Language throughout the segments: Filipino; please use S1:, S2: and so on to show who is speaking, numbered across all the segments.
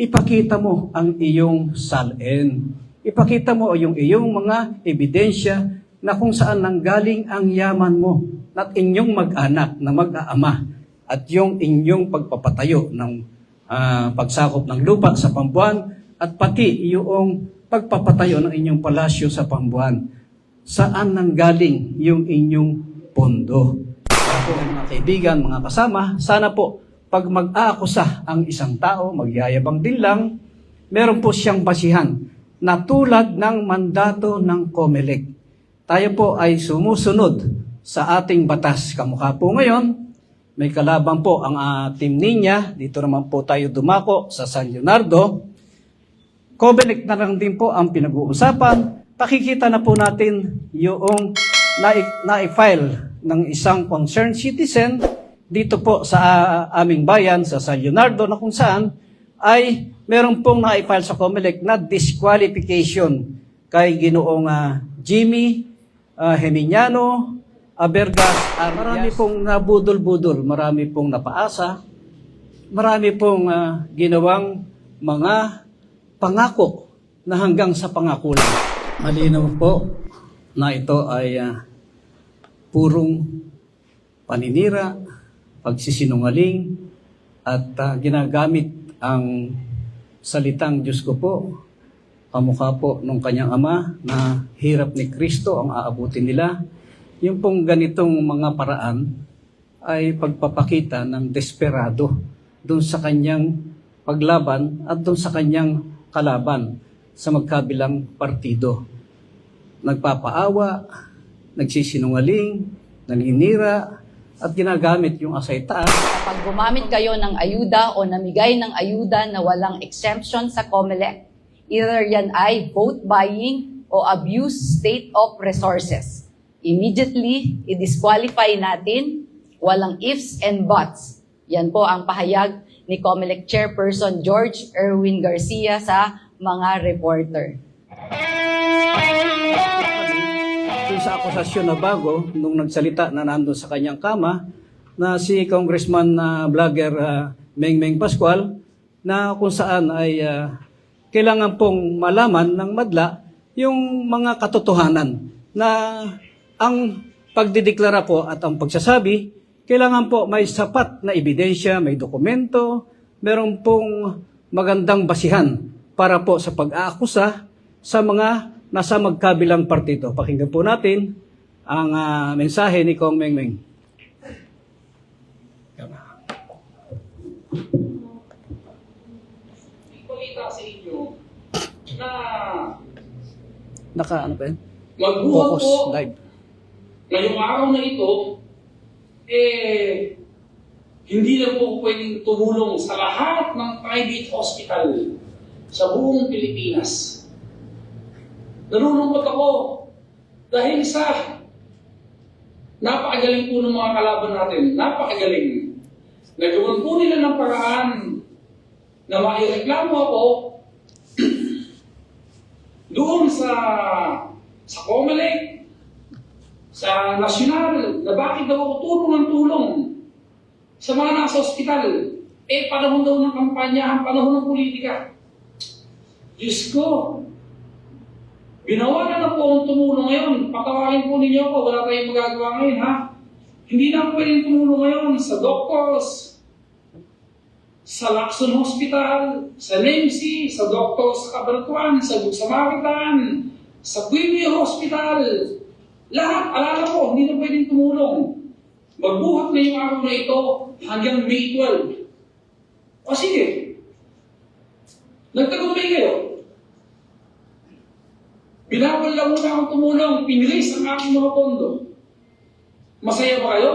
S1: ipakita mo ang iyong salin. Ipakita mo yung iyong mga ebidensya na kung saan nanggaling ang yaman mo at inyong mag-anak na mag-aama at yung inyong pagpapatayo ng pagsakop ng lupa sa Pambuan at pati yung pagpapatayo ng inyong palasyo sa Pambuan. Saan nanggaling yung inyong pondo? Po, mga kaibigan, mga kasama, sana po pag mag-aakusa ang isang tao, magyayabang din lang, meron po siyang basihan na tulad ng mandato ng COMELEC. Tayo po ay sumusunod sa ating batas. Kamukha po ngayon, may kalaban po ang Team Ninya. Dito naman po tayo dumako sa San Leonardo. COMELEC na lang din po ang pinag-uusapan. Pakikita na po natin yung na-file ng isang concerned citizen dito po sa aming bayan, sa San Leonardo, na kung saan ay meron pong na-file sa COMELEC na disqualification kay Ginoong Jimmy Geminiano Abergas. Marami pong nabudol-budol, marami pong napaasa, marami pong ginawang mga pangako na hanggang sa pangako lang. Malinaw po na ito ay purong paninira, pagsisinungaling, at ginagamit ang salitang Diyos ko po, kamukha po nung kanyang ama na hirap ni Kristo ang aabutin nila. Yung pong ganitong mga paraan ay pagpapakita ng desperado doon sa kanyang paglaban at doon sa kanyang kalaban sa magkabilang partido. Nagpapaawa, nagsisinungaling, naninira, at ginagamit yung asaytaan.
S2: Kapag gumamit kayo ng ayuda o namigay ng ayuda na walang exemption sa COMELEC, either yan ay vote buying o abuse state of resources, immediately i-disqualify natin, walang ifs and buts. Yan po ang pahayag ni COMELEC Chairperson George Erwin Garcia sa mga reporter.
S1: Sa akusasyon na bago, nung nagsalita na nandun sa kanyang kama, na si Congressman vlogger Mengmeng Pascual, na kung saan ay kailangan pong malaman ng madla yung mga katotohanan na ang pagdideklara po at ang pagsasabi, kailangan po may sapat na ebidensya, may dokumento, meron pong magandang basihan para po sa pag-aakusa sa mga nasa magkabilang partido. Pakinggan po natin ang mensahe ni Kong Mengmeng.
S3: Ipalita sa inyo na
S1: Ano ba yan?
S3: magbuhat
S1: Focus
S3: po
S1: live.
S3: ngayong araw na ito, hindi na po pwedeng tumulong sa lahat ng private hospital sa buong Pilipinas. Nalulungkot ako dahil sa napakagaling po ng mga kalaban natin. Napakagaling. Nagawan po nila ng paraan na maireklamo ako doon sa COMELEC, sa nasyonal, na bakit daw ako tulong ng tulong sa mga nasa ospital. Panahon daw ng kampanya, panahon ng politika. Diyos ko, ginawa na po ang tumulong ngayon. Patawarin po ninyo ako, wala tayong magagawa ngayon, ha? Hindi na pwedeng tumulong ngayon sa doctors, sa Lacson Hospital, sa NEMC, sa doctors sa Cabanatuan, sa Good Samaritan, sa Premier Hospital. Lahat, alala po, hindi na pwedeng tumulong. Magbuhat na yung araw na ito hanggang May 12. O sige, nagtagumpay kayo. Binawal lang muna akong tumulong, pinraise ang aking mga pondo. Masaya ba kayo?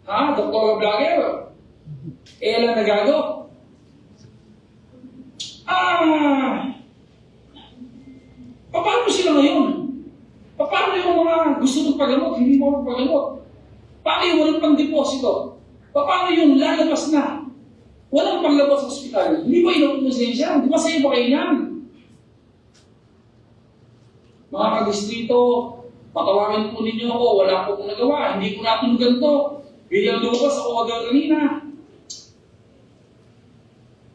S3: Ha? Doktora Vlogger? Alam na gago? Paano sila ngayon? Paano yung mga gusto magpagamot, hindi mo magpagamot? Paano yung walang pang-deposito? Paano yung lalabas na? Walang panglabas sa ospital. Hindi ba inuumusensya? Di ba sa'yo ba kayo yan? Mga kadistrito, patawarin po ninyo ako, wala po akong nagawa, hindi ko natulugan to. Bilang lumabas ako agad kanina.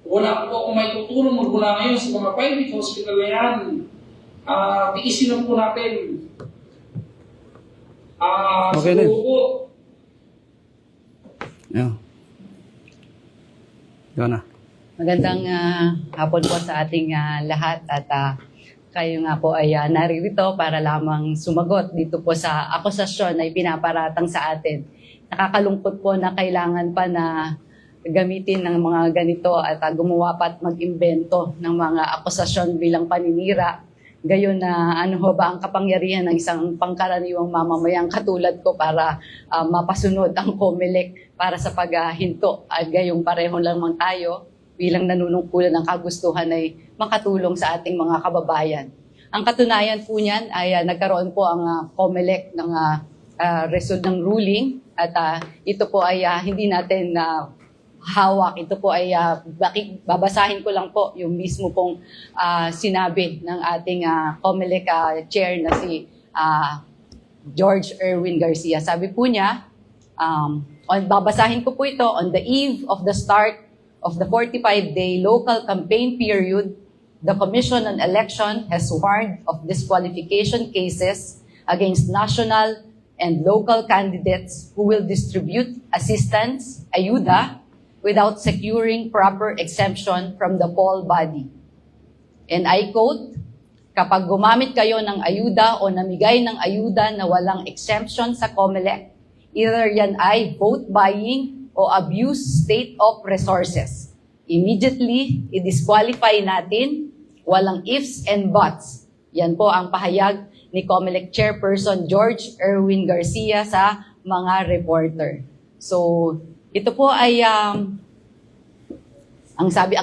S3: Wala po akong may tutulong mula ngayon sa mga private hospital na yan. Tiisin lang po natin.
S1: Okay,
S3: siguro po,
S1: Yeah. Yun na.
S2: Magandang hapon po sa ating lahat at kayo nga po ay naririto para lamang sumagot dito po sa akusasyon na ipinaparatang sa atin. Nakakalungkot po na kailangan pa na gamitin ng mga ganito at gumawa pa at mag-imbento ng mga akusasyon bilang paninira. Gayon na ano ho ba ang kapangyarihan ng isang pangkaraniwang mamamayang katulad ko para mapasunod ang COMELEC para sa paghinto. At gayong pareho lamang tayo bilang nanunungkulan ng kagustuhan ay makatulong sa ating mga kababayan. Ang katunayan po niyan ay nagkaroon po ang COMELEC ng ng ruling at ito po ay hindi natin hawak. Ito po ay babasahin ko lang po yung mismo pong sinabi ng ating COMELEC chair na si George Erwin Garcia. Sabi po niya, babasahin ko po ito, on the eve of the start of the 45-day local campaign period, the Commission on Election has warned of disqualification cases against national and local candidates who will distribute assistance, ayuda, without securing proper exemption from the poll body. And I quote, kapag gumamit kayo ng ayuda o namigay ng ayuda na walang exemption sa COMELEC, either yan ay vote buying o abuse state of resources. Immediately, i-disqualify natin, walang ifs and buts. Yan po ang pahayag ni COMELEC Chairperson George Erwin Garcia sa mga reporter. So, ito po ay, ang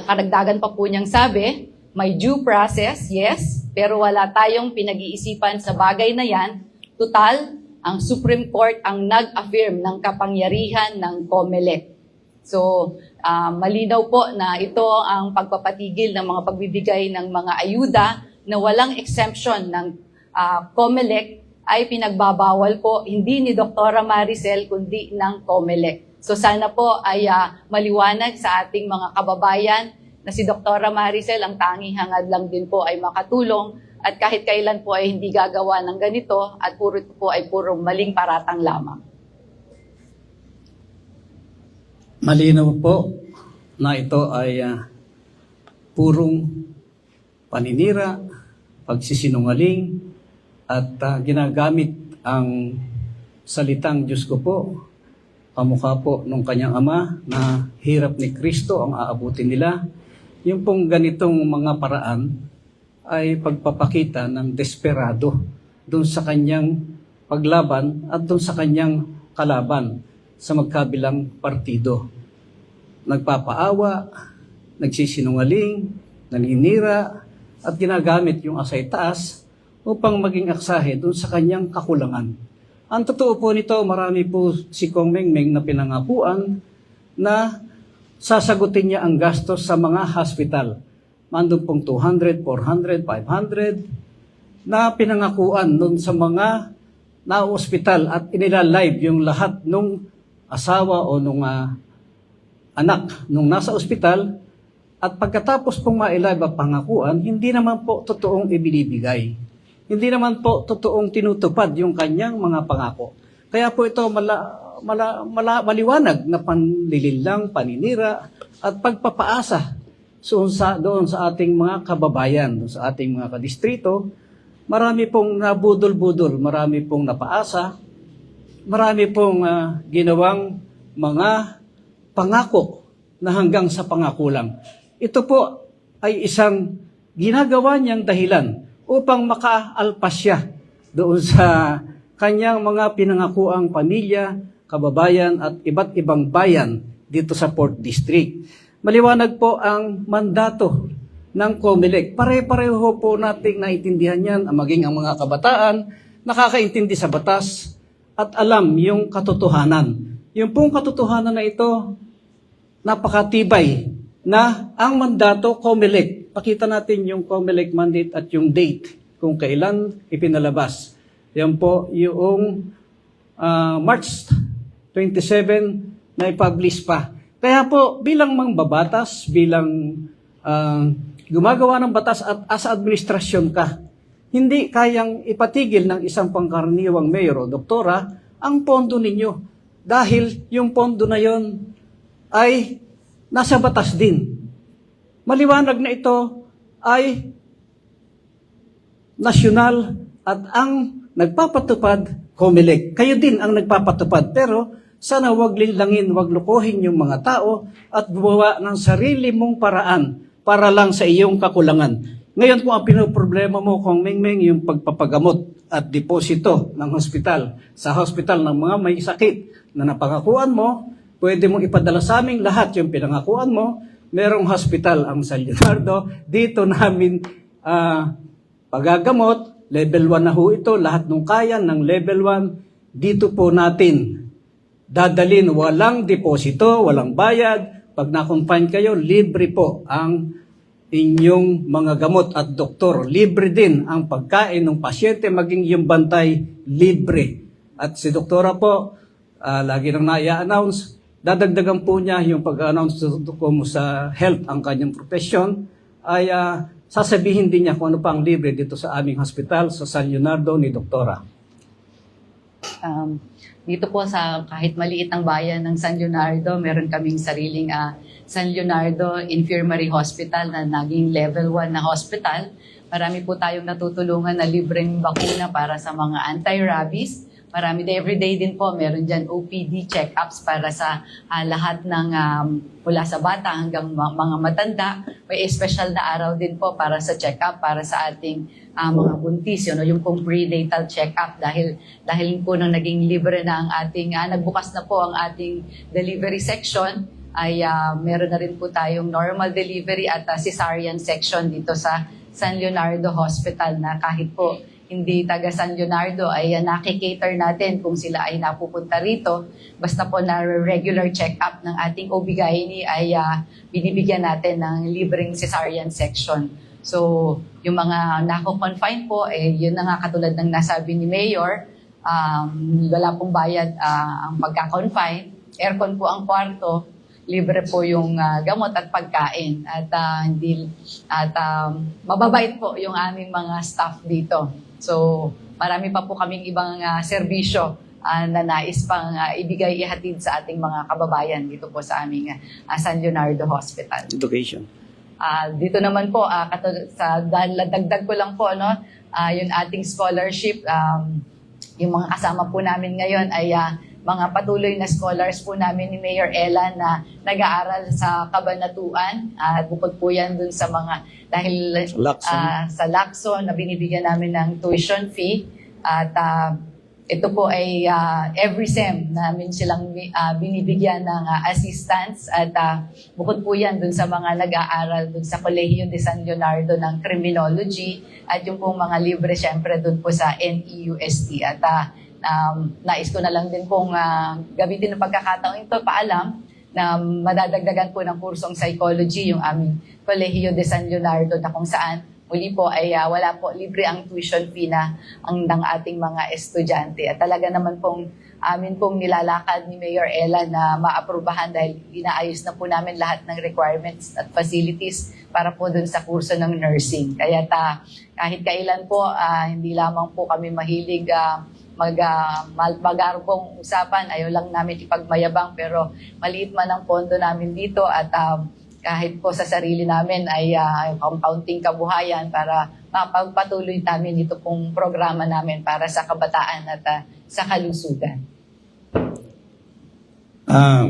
S2: karagdagan pa po niyang sabi, may due process, yes, pero wala tayong pinag-iisipan sa bagay na yan. Total, ang Supreme Court ang nag-affirm ng kapangyarihan ng COMELEC. So, malinaw po na ito ang pagpapatigil ng mga pagbibigay ng mga ayuda na walang exemption ng COMELEC ay pinagbabawal po hindi ni Dr. Maricel kundi ng COMELEC. So sana po ay maliwanag sa ating mga kababayan na si Dr. Maricel ang tanging hangad lang din po ay makatulong at kahit kailan po ay hindi gagawa ng ganito at puro ito po ay puro maling paratang lamang.
S1: Malinaw po na ito ay purong paninira, pagsisinungaling, at ginagamit ang salitang Diyos ko po, kamukha po nung kanyang ama na hirap ni Kristo ang aabutin nila. Yung pong ganitong mga paraan ay pagpapakita ng desperado doon sa kanyang paglaban at doon sa kanyang kalaban sa magkabilang partido. Nagpapaawa, nagsisinungaling, naninira, at ginagamit yung asay taas upang maging aksahe doon sa kanyang kakulangan. Ang totoo po nito, marami po si Kong Mengmeng na pinangakuan na sasagutin niya ang gastos sa mga hospital. Mandun pong 200, 400, 500 na pinangakuan doon sa mga na-hospital at inilalive yung lahat nung asawa o nung anak nung nasa ospital at pagkatapos pong ma-live ang pangakuan, hindi naman po totoong ibinibigay. Hindi naman po totoong tinutupad yung kanyang mga pangako. Kaya po ito maliwanag na panlililang, paninira, at pagpapaasa doon sa ating mga kababayan, doon sa ating mga kadistrito. Marami pong nabudol-budol, marami pong napaasa, marami pong ginawang mga pangako na hanggang sa pangako lang. Ito po ay isang ginagawa niyang dahilan upang makaalpas siya doon sa kanyang mga pinangakuang pamilya, kababayan at iba't ibang bayan dito sa 4th District. Maliwanag po ang mandato ng COMELEC. Pare-pareho po nating naiintindihan yan, maging ang mga kabataan, nakakaintindi sa batas at alam yung katotohanan. Yung pong katotohanan na ito, napakatibay na ang mandato COMELEC. Pakita natin yung COMELEC mandate at yung date kung kailan ipinalabas. Yan po yung March 27 na i-publish pa. Kaya po, bilang mangbabatas, bilang gumagawa ng batas at as administrasyon ka, hindi kayang ipatigil ng isang pangkaraniwang mayor o doktora ang pondo ninyo. Dahil yung pondo na yon ay nasa batas din. Maliwanag na ito ay nasyonal at ang nagpapatupad, COMELEC. Kayo din ang nagpapatupad. Pero sana wag linlangin, wag lukuhin yung mga tao at gumawa ng sarili mong paraan para lang sa iyong kakulangan. Ngayon kung ang pinoproblema mo, Kong Mingming, yung pagpapagamot at deposito ng hospital, sa hospital ng mga may sakit na napangakuan mo, pwede mong ipadala sa amin lahat yung pinangakuan mo. Merong hospital ang San Leonardo, dito namin pagagamot, level 1 na ho ito, lahat ng kaya ng level 1, dito po natin dadalin, walang deposito, walang bayad. Pag na-confine kayo, libre po ang inyong mga gamot at doktor. Libre din ang pagkain ng pasyente, maging yung bantay, libre. At si doktora po, lagi nang na-announce, dadagdagan po niya yung pag-announce mo sa health ang kanyang profession, ay sasabihin din niya kung ano pa ang libre dito sa aming hospital, sa San Leonardo ni Doktora.
S2: Dito po sa kahit maliit ang bayan ng San Leonardo, meron kaming sariling San Leonardo Infirmary Hospital na naging level 1 na hospital. Marami po tayong natutulungan na libreng bakuna para sa mga anti-rabies. Marami din, everyday din po, meron dyan OPD check-ups para sa lahat ng mula sa bata hanggang mga matanda. May special na araw din po para sa check-up, para sa ating mga buntis, yung pong prenatal check-up dahil po nang naging libre na ang ating, nagbukas na po ang ating delivery section, ay meron na rin po tayong normal delivery at cesarean section dito sa San Leonardo Hospital na kahit po hindi taga San Leonardo ay nakikater natin kung sila ay napupunta rito. Basta po na regular check-up ng ating OB-GYN ay binibigyan natin ng libreng cesarean section. So, yung mga nako-confine po, yun na nga katulad ng nasabi ni Mayor, wala pong bayad ang pagka-confine. Aircon po ang kwarto, libre po yung gamot at pagkain. At mababait po yung aming mga staff dito. So, marami pa po kaming ibang serbisyo na nais pang ihatid sa ating mga kababayan dito po sa aming San Leonardo Hospital.
S1: Education.
S2: Dito naman po, sa dagdag ko lang po, yung ating scholarship, yung mga kasama po namin ngayon ay mga patuloy na scholars po namin ni Mayor Ella na nag-aaral sa Kabanatuan. Bukod po yan dun sa mga, dahil sa Lacson na binibigyan namin ng tuition fee. At ito po ay every SEM namin silang binibigyan ng assistance. At bukod po yan dun sa mga nag-aaral dun sa Colegio de San Leonardo ng Criminology. At yung pong mga libre syempre dun po sa NEUST. At nais ko na lang din pong gamitin ng pagkakataon ito, paalam na madadagdagan po ng kursong psychology yung aming Colegio de San Leonardo na kung saan muli po ay wala po, libre ang tuition fee ng ating mga estudyante. At talaga naman pong amin pong nilalakad ni Mayor Ella na maaprubahan dahil inaayos na po namin lahat ng requirements at facilities para po dun sa kurso ng nursing. Kaya kahit kailan po, hindi lamang po kami mahilig mag-arbong usapan, ayaw lang namin ipagmayabang, pero maliit man ang pondo namin dito at kahit po sa sarili namin ay kaunting kabuhayan para mapagpatuloy namin ito pong programa namin para sa kabataan at sa kalusugan.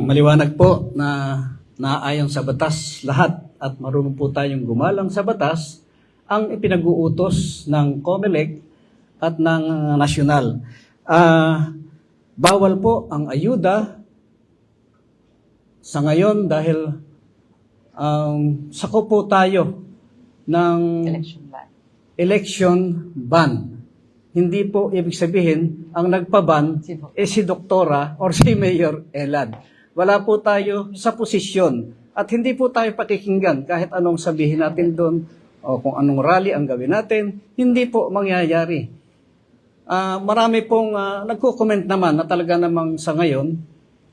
S1: Maliwanag po na naayon sa batas lahat at marunong po tayong gumalang sa batas ang ipinag-uutos ng COMELEC at ng nasyonal. Bawal po ang ayuda sa ngayon dahil sakop po tayo ng election ban. Hindi po ibig sabihin ang nagpaban si Doktora or si Mayor Elad. Wala po tayo sa posisyon at hindi po tayo pakikinggan kahit anong sabihin natin doon o kung anong rally ang gawin natin, hindi po mangyayari. Marami pong nagko-comment naman na talaga namang sa ngayon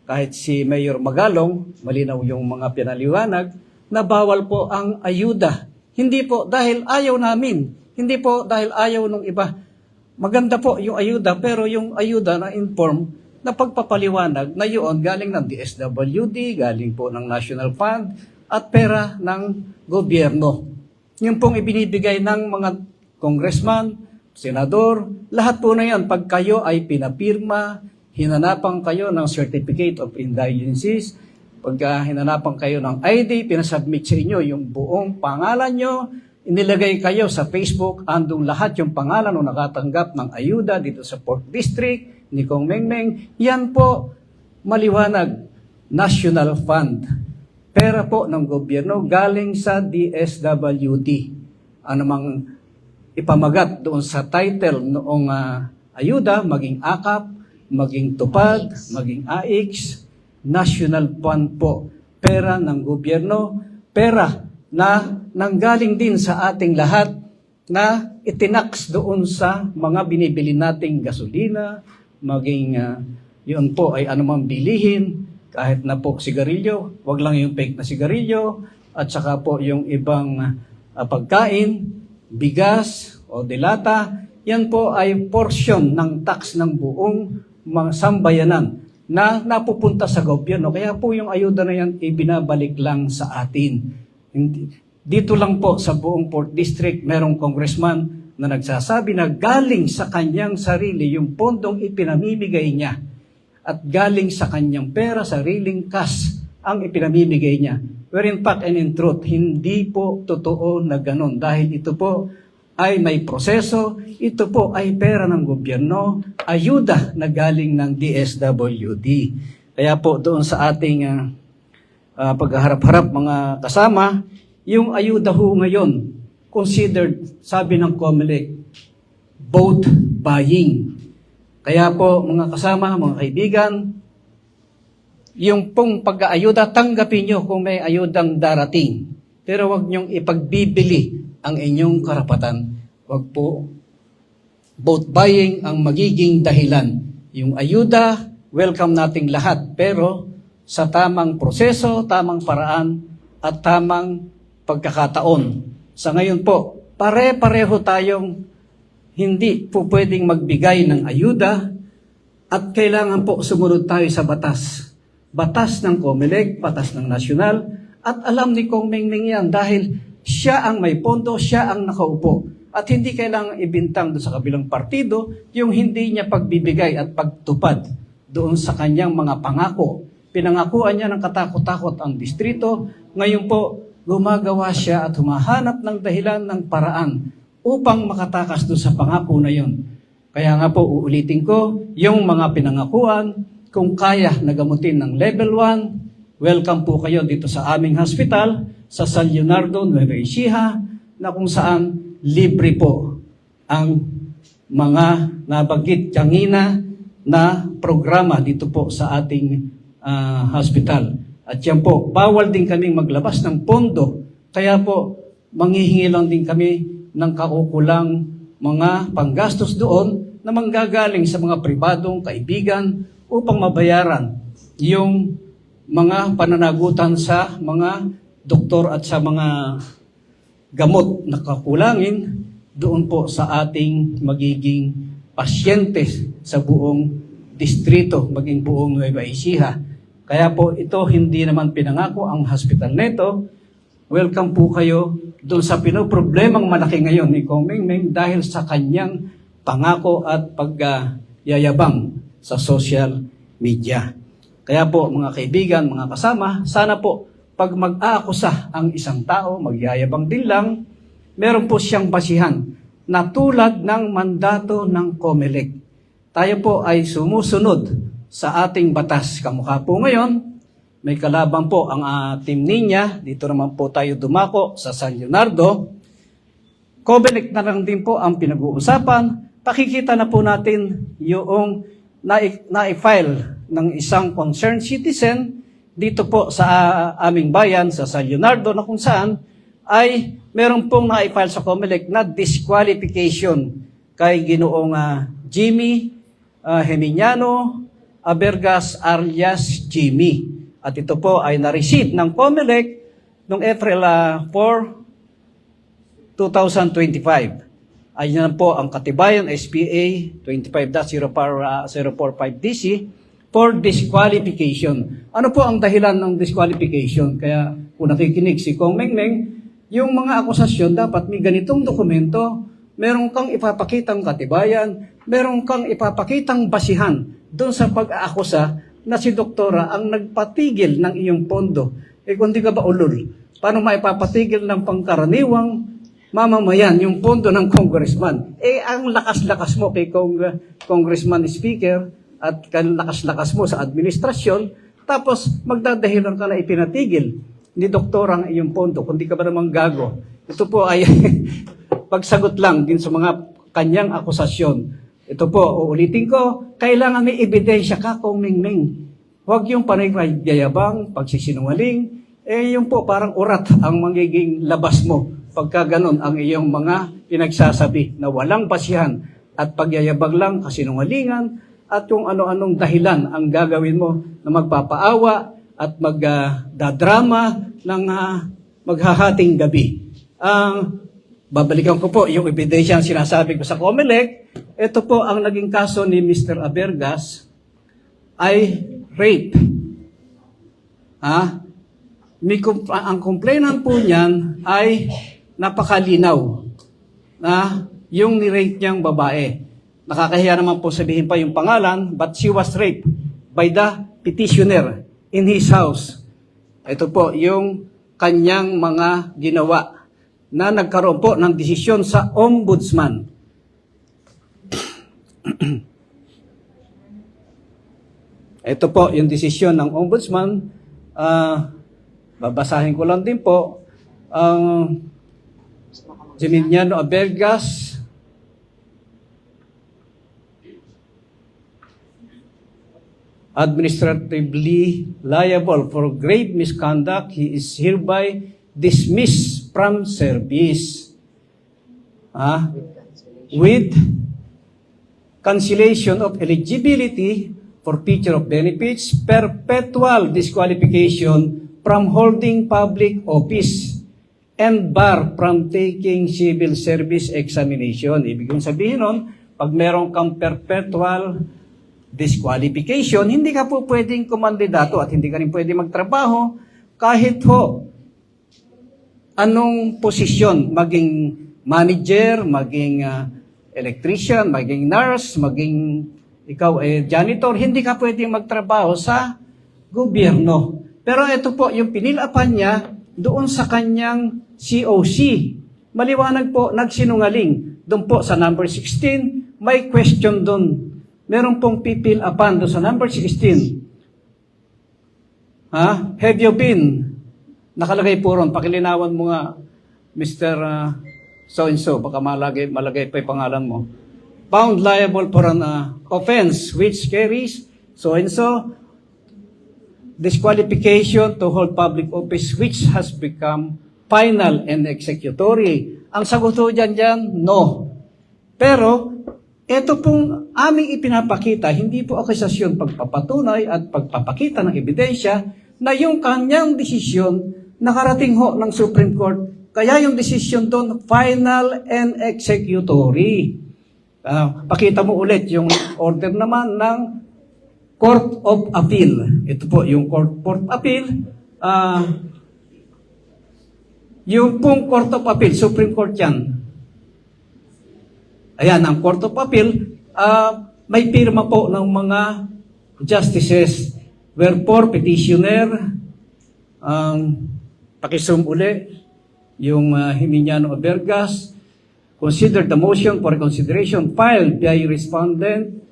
S1: kahit si Mayor Magalong, malinaw yung mga pinaliwanag, na bawal po ang ayuda. Hindi po dahil ayaw namin. Hindi po dahil ayaw ng iba. Maganda po yung ayuda, pero yung ayuda na inform, na pagpapaliwanag na yun galing ng DSWD, galing po ng National Fund, at pera ng gobyerno. Yung pong ibinibigay ng mga congressman, senador, lahat po na yan, pag kayo ay pinapirma, hinanapan kayo ng Certificate of Indigencies, pagka hinanapan kayo ng ID, pinasubmit sa inyo yung buong pangalan nyo, inilagay kayo sa Facebook, andong lahat yung pangalan ng nakatanggap ng ayuda dito sa 4th District, ni Kong Mengmeng, yan po maliwanag, National Fund. Pera po ng gobyerno galing sa DSWD. Ano mang ipamagat doon sa title noong ayuda, maging AKAP, maging tupad, maging AIX, National Fund po. Pera ng gobyerno, pera na nanggaling din sa ating lahat na itinaks doon sa mga binibili nating gasolina, maging yun po ay anumang bilihin, kahit na po sigarilyo, wag lang yung fake na sigarilyo, at saka po yung ibang pagkain, bigas o dilata, yan po ay portion ng tax ng buong mga sambayanan na napupunta sa gobyerno. Kaya po yung ayuda na yan ibinabalik lang sa atin. Dito lang po sa buong 4th District, merong congressman na nagsasabi na galing sa kanyang sarili yung pondong ipinamimigay niya at galing sa kanyang pera, sariling cash ang ipinamimigay niya. Where in fact and in truth, hindi po totoo na ganun dahil ito po ay may proseso, ito po ay pera ng gobyerno, ayuda na galing ng DSWD. Kaya po doon sa ating pagharap-harap mga kasama, yung ayuda ho ngayon, considered, sabi ng COMELEC, vote buying. Kaya po mga kasama, mga kaibigan, yung pong pag-aayuda, tanggapin nyo kung may ayudang darating. Pero wag nyong ipagbibili ang inyong karapatan. Wag po vote buying ang magiging dahilan. Yung ayuda, welcome nating lahat. Pero sa tamang proseso, tamang paraan, at tamang pagkakataon. Sa ngayon po, pare-pareho tayong hindi po pwedeng magbigay ng ayuda at kailangan po sumunod tayo sa batas. Batas ng COMELEC, batas ng nasyonal, at alam ni Kong Mengmeng yan dahil siya ang may pondo, siya ang nakaupo. At hindi kailangan ibintang doon sa kabilang partido yung hindi niya pagbibigay at pagtupad doon sa kanyang mga pangako. Pinangakuan niya ng katakot-takot ang distrito. Ngayon po, gumagawa siya at humahanap ng dahilan ng paraan upang makatakas doon sa pangako na yon. Kaya nga po, uulitin ko, yung mga pinangakuan, kung kaya na gamutin ng level 1, welcome po kayo dito sa aming hospital, sa San Leonardo, Nueva Ecija, na kung saan libre po ang mga nabanggit kanina na programa dito po sa ating hospital. At yan po, bawal din kaming maglabas ng pondo. Kaya po, manghihingi lang din kami ng kaukulang mga panggastos doon na manggagaling sa mga pribadong kaibigan upang mabayaran yung mga pananagutan sa mga doktor at sa mga gamot na kakulangin doon po sa ating magiging pasyente sa buong distrito, maging buong Nueva Ecija. Kaya po ito hindi naman pinangako ang hospital neto. Welcome po kayo doon sa pinoproblemang malaki ngayon ni Kong Mengmeng dahil sa kanyang pangako at pagyayabang sa social media. Kaya po mga kaibigan, mga kasama, sana po pag mag-aakusa ang isang tao, magyayabang din lang, meron po siyang basihan na tulad ng mandato ng COMELEC. Tayo po ay sumusunod sa ating batas. Kamukha po ngayon, may kalaban po ang team niya. Dito naman po tayo dumako sa San Leonardo. COMELEC na lang din po ang pinag-uusapan. Pakikita na po natin yung na-file ng isang concerned citizen dito po sa aming bayan, sa San Leonardo, na kung saan ay meron pong na-file sa COMELEC na disqualification kay Ginoong Jimmy Geminiano Abergas alias Jimmy. At ito po ay na-receive ng COMELEC noong April 4, 2025. Ayan po ang katibayan SPA 25-045DC for disqualification. Ano po ang dahilan ng disqualification? Kaya kung nakikinig si Kong Mengmeng, yung mga akusasyon dapat may ganitong dokumento, meron kang ipapakitang katibayan, meron kang ipapakitang basihan doon sa pag-aakusa na si doktora ang nagpatigil ng iyong pondo. Kung di ka ba ulol, paano maipapatigil ng pangkaraniwang mamamayan yung pondo ng congressman? Ang lakas-lakas mo kay congressman speaker at lakas-lakas mo sa administrasyon, tapos magdadahilan ka na ipinatigil ni doktora ang iyong pondo. Kung di ka ba namang gago. Ito po ay pagsagot lang din sa mga kanyang akusasyon. Ito po, uulitin ko, kailangan may ebidensya ka, Kong Mengmeng. Huwag yung panagyayabang, pagsisinungaling, yung po parang urat ang magiging labas mo pagka ganun ang iyong mga pinagsasabi na walang basihan at pagyayabang lang, kasinungalingan, at yung ano-anong dahilan ang gagawin mo na magpapaawa at magdadrama ng maghahating gabi. Babalikan ko po yung ebidensya ang sinasabi ko sa COMELEC. Ito po ang naging kaso ni Mr. Abergas ay rape. Ang complainant po niyan ay napakalinaw na yung ni-rape niyang babae. Nakakahiya naman po sabihin pa yung pangalan, but she was raped by the petitioner in his house. Ito po yung kanyang mga ginawa na nagkaroon po ng desisyon sa ombudsman. Ito po yung desisyon ng ombudsman. Babasahin ko lang din po. Geminiano Abergas administratively liable for grave misconduct. He is hereby dismissed from service with cancellation of eligibility, forfeiture of benefits, perpetual disqualification from holding public office, and bar from taking civil service examination. Ibig sabihin nun, pag meron kang perpetual disqualification, hindi ka po pwedeng kumandidato at hindi ka rin pwedeng magtrabaho kahit ho anong posisyon, maging manager, maging electrician, maging nurse, maging ikaw janitor, hindi ka pwedeng magtrabaho sa gobyerno. Pero ito po, yung pinilapan niya doon sa kanyang COC. Maliwanag po, nagsinungaling. Doon po sa number 16, may question doon. Meron pong pipilapan doon sa number 16. Have you been? Nakalagay po ron, pakilinawan mo nga, Mr. So-and-so, baka malagay pa yung pangalan mo. Found liable for an offense which carries so-and-so, disqualification to hold public office which has become final and executory. Ang sagot ho dyan, no. Pero, ito pong aming ipinapakita, hindi po akusasyon pagpapatunay at pagpapakita ng ebidensya na yung kanyang desisyon nakarating ho ng Supreme Court. Kaya yung desisyon doon, final and executory. Pakita mo ulit yung order naman ng Court of Appeal. Ito po yung Court of Appeal. Yung pong Court of Appeal, Supreme Court yan. Ayan, ang Court of Appeal, may pirma po ng mga justices. Wherefore, petitioner, pakisum uli, yung Geminiano Abergas, consider the motion for reconsideration filed by respondent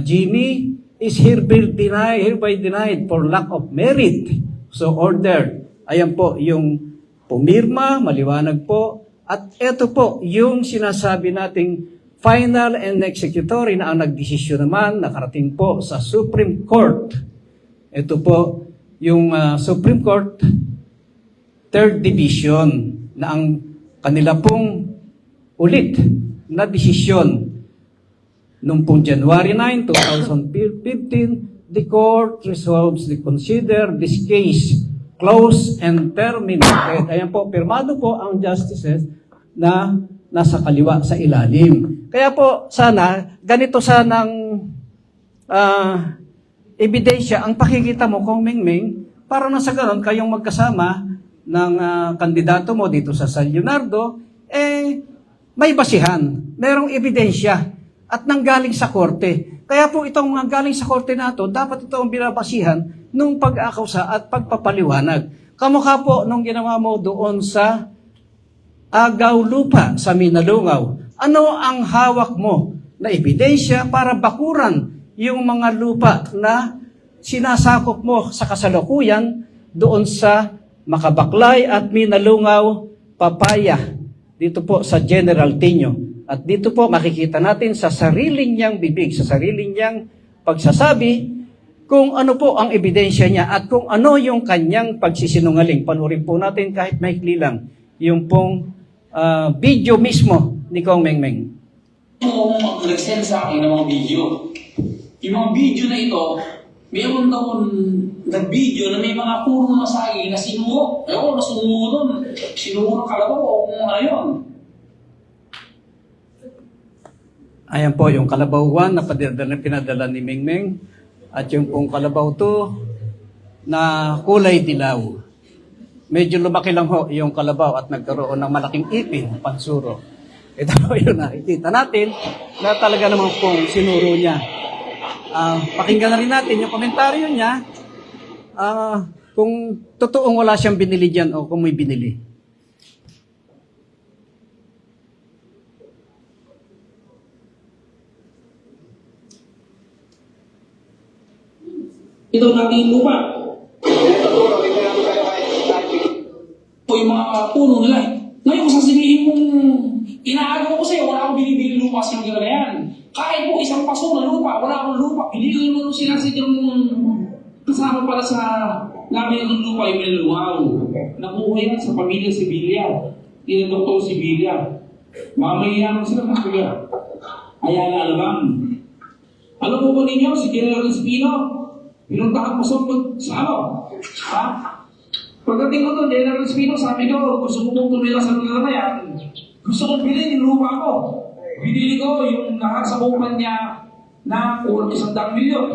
S1: Jimmy is hereby denied for lack of merit. So ordered. Ayan po yung pumirma, maliwanag po. At ito po yung sinasabi nating final and executory na ang nagdesisyon naman, nakarating po sa Supreme Court. Ito po yung Supreme Court Third Division na ang kanila pong ulit na desisyon noong pong January 9, 2015 the court resolves to consider this case closed and terminated. Ayan po, pirmado po ang justices na nasa kaliwa sa ilalim. Kaya po, sana, ganito sanang ebidensya ang pakikita mo kung Mingming, para na sa ganon kayong magkasama ng kandidato mo dito sa San Leonardo, may basihan, merong ebidensya at nanggaling sa korte. Kaya po itong mga galing sa korte na ito, dapat ito ang binabasihan nung pag-akawsa at pagpapaliwanag. Kamukha po nung ginawa mo doon sa Agaw Lupa sa Minalungaw. Ano ang hawak mo na ebidensya para bakuran yung mga lupa na sinasakop mo sa kasalukuyan doon sa Makabaklay at Minalungaw, Papaya, dito po sa General Tinio. At dito po makikita natin sa sariling niyang bibig, sa sariling niyang pagsasabi kung ano po ang ebidensya niya at kung ano yung kanyang pagsisinungaling. Panurin po natin kahit maikli lang yung pong video mismo ni Kong Mengmeng.
S3: Kung nag-send sa akin ng mga video, yung mga video na ito, mayroon daw nag-video na may mga puro na masagi na sinuho. Ewan, nasunuho doon. Sinuho ng kalabaw o kung ano yun.
S1: Ayan po yung Kalabaw 1 na pinadala ni Mengmeng at yung pong Kalabaw 2 na kulay dilaw. Medyo lumaki lang ho yung kalabaw at nagkaroon ng malaking ipin, pansuro. Ito po yun nakikita natin na talaga naman pong sinuro niya. Pakinggan na rin natin yung komentaryo niya kung totoong wala siyang binili dyan o kung may binili.
S3: Ito natin lupa. O yung mga puno nila. Ngayon, sasabihin mong inaagaw ko sa'yo, wala akong binibili lupa sa mga na yan. Kahit po isang paso na lupa, wala akong lupa. Binili mo sila sa yung kasama para sa namin ng lupa yung Minalungaw. Nakuha yan sa pamilya Sibilia. Yung Dr. Sibilia. Mamayayaman sila ng kuya. Ayala Alabang. Alam mo ba ninyo, si General Espino, pinuntahan ko sa ano? Ha? Pagdating ko doon, General Espino, sabi ko, gusto mo kong tumira sa lugar na yan. Gusto kong bilhin yung lupa ko. Binili ko yung nakasabukan niya na 100 milyon.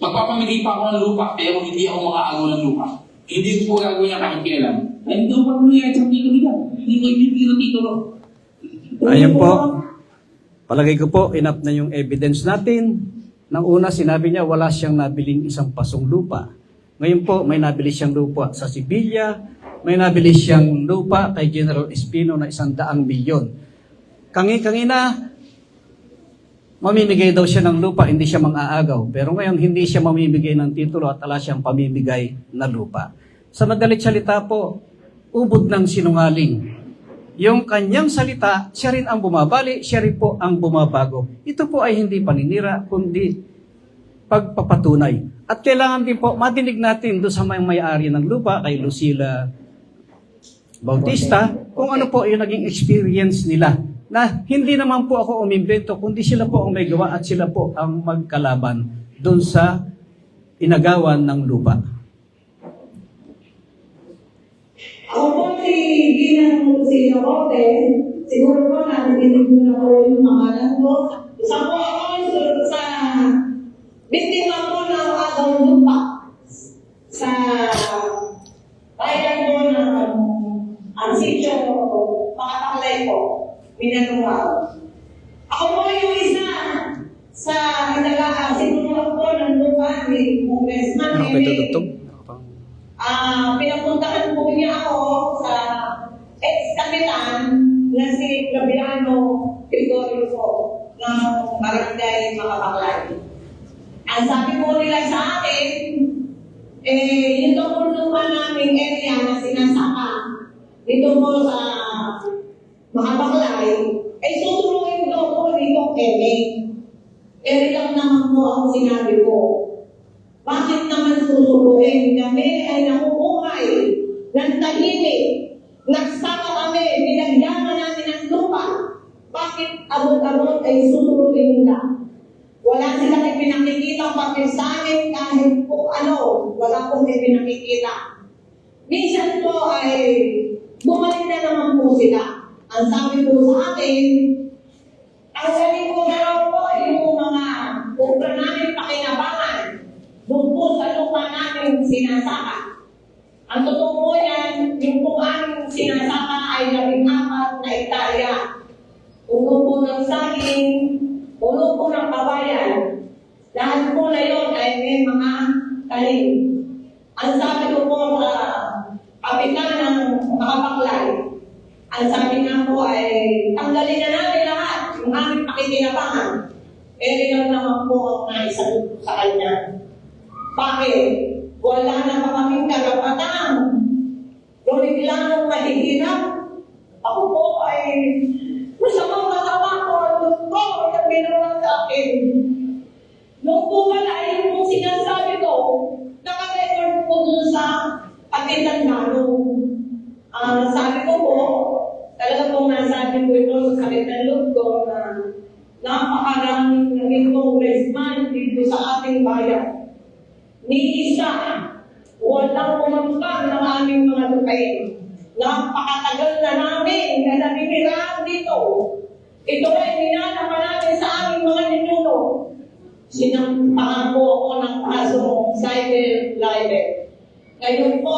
S3: Magpapamigay pa ako ng lupa, pero hindi ako makaago ng lupa. Hindi ko po gagawin niya kahit kailan. Ay, hindi ko pa nangyayari sa titulo nila. Hindi ko ibibigay ng titulo.
S1: Ayan po. Palagay ko po, enough na yung evidence natin. Nang una, sinabi niya, wala siyang nabiling isang pasong lupa. Ngayon po, may nabili siyang lupa sa Sibilia, may nabili siyang lupa kay General Espino na 100 milyon. Kangina, mamimigay daw siya ng lupa, hindi siya mang-aagaw. Pero ngayon, hindi siya mamimigay ng titulo at wala siyang pamimigay na lupa. Sa madalit salita po, ubod ng sinungaling. Yung kanyang salita, siya rin ang bumabali, siya rin po ang bumabago. Ito po ay hindi paninira, kundi pagpapatunay. At kailangan din po, madinig natin doon sa may-ari ng lupa, kay Lucila Bautista, kung ano po yung naging experience nila. Na hindi naman po ako umimbento, kundi sila po ang may gawa at sila po ang magkalaban doon sa inagawan ng lupa.
S4: Ako po si Ginang Lucila Rote, siguro po narinig mo na po yung pangalan ko. Isa po ako sa biktima po ng agaw lupa sa bayan po ng ang sityo Makabaklay po, Minalungaw. Ako po yung isa sa inalagaan, siguro po ng lupa ni Congressman pinapuntahan po niya ako sa ex-kapitan na si Flaviano Gregorio po ng Barangay Makabaklay. Ang sabi po nila sa akin, yung lupa naming area na sinasaka dito po sa Makabaklay, susuruin daw po dito Eme. Ere lang naman po ang sinabi ko. Bakit naman susuruin? Kami ay nakukuhay ng tahimik. Nagsama kami, binagyaman namin ang lupa. Bakit abot-abot ay susuruin nila? Wala silang ipinakikita papel sa amin kahit po ano, wala pong ipinakikita. Minsan po ay bumalik na naman po sila. Ang sabi po sa akin, ang galing po na raw po yung mga kupra namin pakinabangan. Doon po sa lupa namin sinasaka. Ang totoo po yan, yung po aming sinasaka ay 14 na hektarya. Puno po ng saging, puno po ng kabayan. Lahat po na yun ay may mga talim. Ang sabi ko po sa kapitan ng Makabaklay, ang sabi nga po ay tanggalin na namin lahat yung aming pakikinabangan. Pero yun naman po ang naisagot sa kanya. Bakit? Wala na pa kaming karapatan. Doon biglang mahihirap. Ako po ay masamang matawa ko. Doktor, ang ginawa sa akin. Noong po wala yung pong sinasabi ko, naka-record po dun sa Kapitan Manong. Sabi ko po, talaga pong nasabi ko ito sa Kapitan Lugdo na napakaraming naging congressman dito sa ating bayan. Ni isa, walang umangkang ng aming mga lupain. Napakatagal na namin na naninirahan dito. Ito ay ninanaman namin sa aming mga ninuno. Sinampahan po ako ng kasong cyber libel. Ngayon po,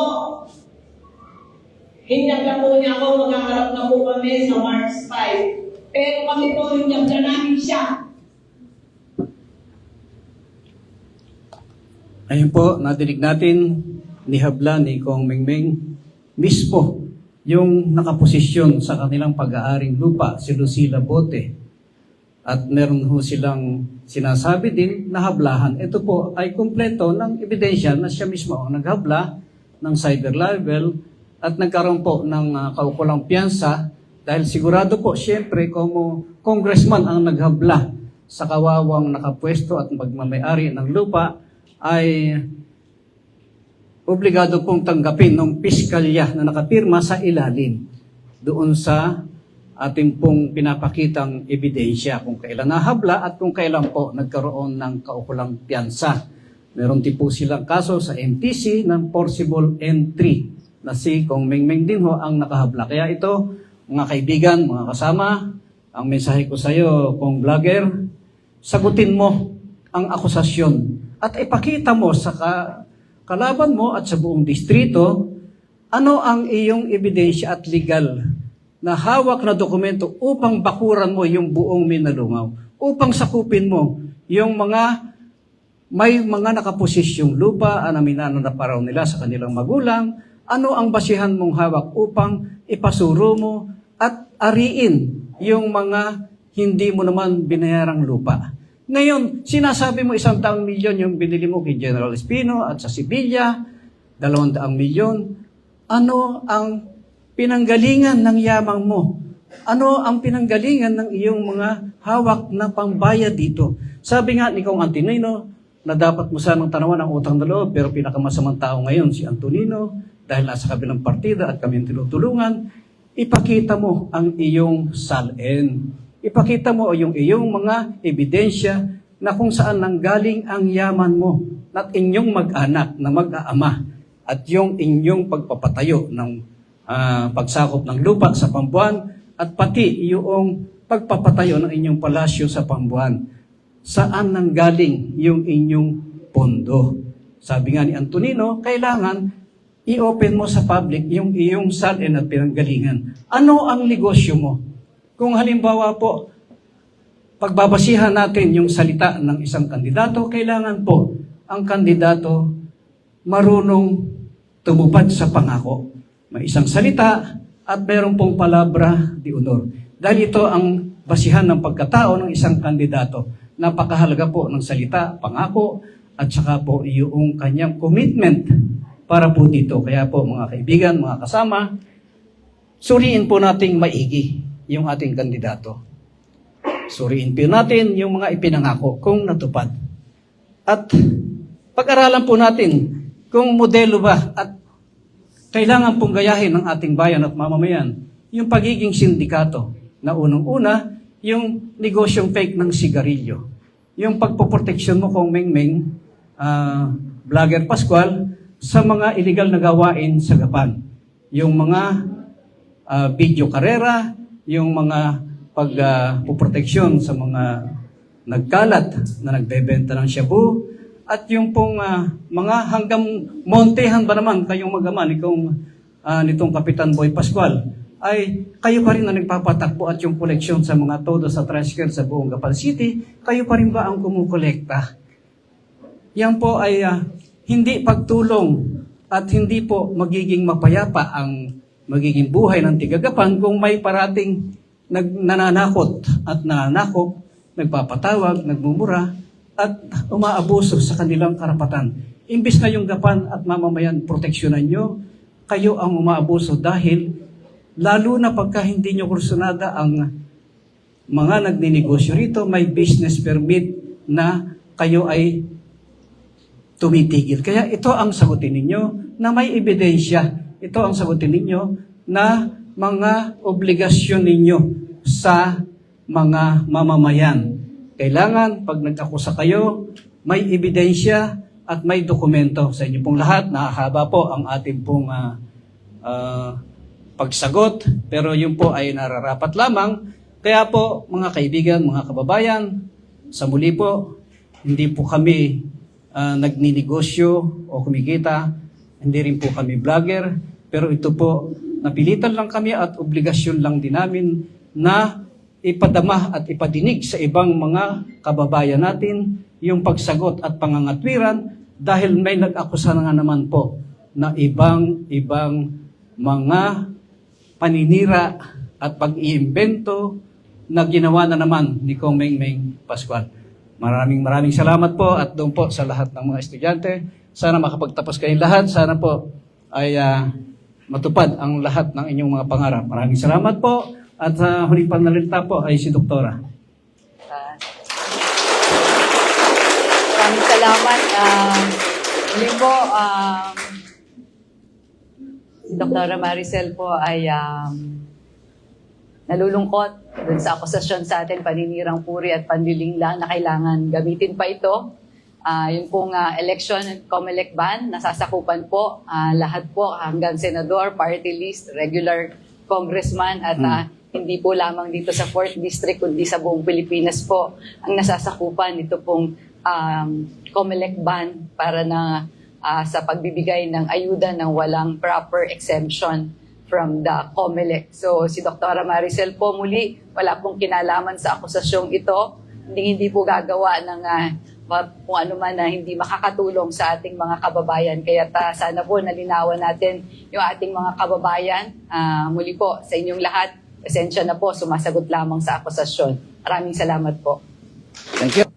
S4: hinyaga po niya ako, magkakarap na po kami sa March 5. Pero kami po, hinyaga namin siya.
S1: Ayun po, nadinig natin ni Habla, ni Kong Mingming, mismo yung nakaposisyon sa kanilang pag-aaring lupa, si Lucila Bote. At meron ho silang sinasabi din na hablahan. Ito po ay kumpleto ng ebidensya na siya mismo ang naghabla ng cyber libel at nagkaroon po ng kaukulang piyansa dahil sigurado po, siyempre, kung congressman ang naghabla sa kawawang nakapwesto at magmamayari ng lupa, ay obligado pong tanggapin ng piskalya na nakapirma sa ilalim doon sa ating pong pinapakitang ebidensya kung kailan nahabla at kung kailan po nagkaroon ng kaukulang piyansa. Meron din po silang kaso sa MTC ng forcible entry na si Kong Mingming din ho ang nakahabla. Kaya ito, mga kaibigan, mga kasama, ang mensahe ko sa iyo, Kong Vlogger, sagutin mo ang akusasyon at ipakita mo sa kalaban mo at sa buong distrito ano ang iyong ebidensya at legal na hawak na dokumento upang bakuran mo yung buong Minalungaw, upang sakupin mo yung may mga nakaposisyong lupa na minano na paraw nila sa kanilang magulang, ano ang basihan mong hawak upang ipasuro mo at ariin yung mga hindi mo naman binayarang lupa. Ngayon, sinasabi mo 100 milyon yung binili mo kay General Espino at sa Sibilya, 200 milyon. Ano ang pinanggalingan ng yamang mo? Ano ang pinanggalingan ng iyong mga hawak na pambayad dito? Sabi nga ni Kong Antonino na dapat mo sanang tanawan ang utang na loob, pero pinakamasamang tao ngayon si Antonino dahil nasa kabilang partida at kami tinutulungan. Ipakita mo ang iyong salin. Ipakita mo yung iyong mga ebidensya na kung saan nanggaling ang yaman mo at inyong mag-anak na mag-aama at yung inyong pagpapatayo ng pagsakop ng lupa sa Pambuan at pati yung pagpapatayo ng inyong palasyo sa Pambuan. Saan nanggaling yung inyong pondo? Sabi nga ni Antonino, kailangan i-open mo sa public yung iyong salin at pinanggalingan. Ano ang negosyo mo? Kung halimbawa po, pagbabasihan natin yung salita ng isang kandidato, kailangan po ang kandidato marunong tumupad sa pangako. May isang salita at mayroon pong palabra di honor. Dahil ito ang basihan ng pagkatao ng isang kandidato. Napakahalaga po ng salita, pangako, at saka po yung kanyang commitment para po dito. Kaya po mga kaibigan, mga kasama, suriin po nating maigi yung ating kandidato. Suriin po natin yung mga ipinangako kung natupad. At pag-aralan po natin kung modelo ba at kailangan pong gayahin ng ating bayan at mamamayan yung pagiging sindikato na unang-una yung negosyong fake ng sigarilyo. yung pagpoproteksyon mo kung Mengmeng, Vlogger Pascual, sa mga illegal na gawain sa Gapan. Yung mga video karera, yung mga pagpoproteksyon sa mga nagkalat na nagbebenta ng shabu, at yung pong mga hanggang montehan ba naman kayong mag-ama nitong Kapitan Boy Pascual, ay kayo pa rin na nagpapatakbo at yung koleksyon sa mga todo sa tricycle sa buong Gapan City, kayo pa rin ba ang kumukolekta? Yan po ay hindi pagtulong at hindi po magiging mapayapa ang magiging buhay ng tigagapan kung may parating nananakot at nananakop, nagpapatawag, nagmumura, at umaabuso sa kanilang karapatan. Imbis na yung Gapan at mamamayan proteksyonan nyo, kayo ang umaabuso dahil lalo na pagka hindi nyo kursunada ang mga nagninegosyo rito, may business permit na kayo ay tumitigil. Kaya ito ang sagutin ninyo na may ebidensya. Ito ang sagutin ninyo na mga obligasyon ninyo sa mga mamamayan. Kailangan, pag nag-akusa kayo, may ebidensya at may dokumento sa inyo pong lahat. Nakahaba po ang ating pong pagsagot, pero yun po ay nararapat lamang. Kaya po, mga kaibigan, mga kababayan, sa muli po, hindi po kami nagninegosyo o kumikita, hindi rin po kami vlogger, pero ito po, napilitan lang kami at obligasyon lang din namin na ipadama at ipadinig sa ibang mga kababayan natin yung pagsagot at pangangatwiran dahil may nag-akusa na nga naman po na ibang mga paninira at pag-iimbento na ginawa na naman ni Kong Mengmeng Pascual. Maraming salamat po at doon po sa lahat ng mga estudyante. Sana makapagtapos kayong lahat. Sana po ay matupad ang lahat ng inyong mga pangarap. Maraming salamat po. At sa huling panalita po ay si Doktora.
S2: Maraming salamat. Muli po, si Dr. Maricel po ay nalulungkot dun sa akusasyon sa atin, paninirang puri at panlilinglang na kailangan gamitin pa ito. Yung pong election COMELEC ban, nasasakupan po lahat po hanggang senador, party list, regular congressman at hindi po lamang dito sa 4th District kundi sa buong Pilipinas po ang nasasakupan ito pong COMELEC ban para na sa pagbibigay ng ayuda ng walang proper exemption from the COMELEC. So si Dr. Maricel po muli, wala pong kinalaman sa akusasyong ito. Hindi po gagawa ng kung ano man na hindi makakatulong sa ating mga kababayan. Kaya sana po nalinawan natin yung ating mga kababayan. Muli po sa inyong lahat, pasensya na po, sumasagot lamang sa akusasyon. Maraming salamat po.
S1: Thank you.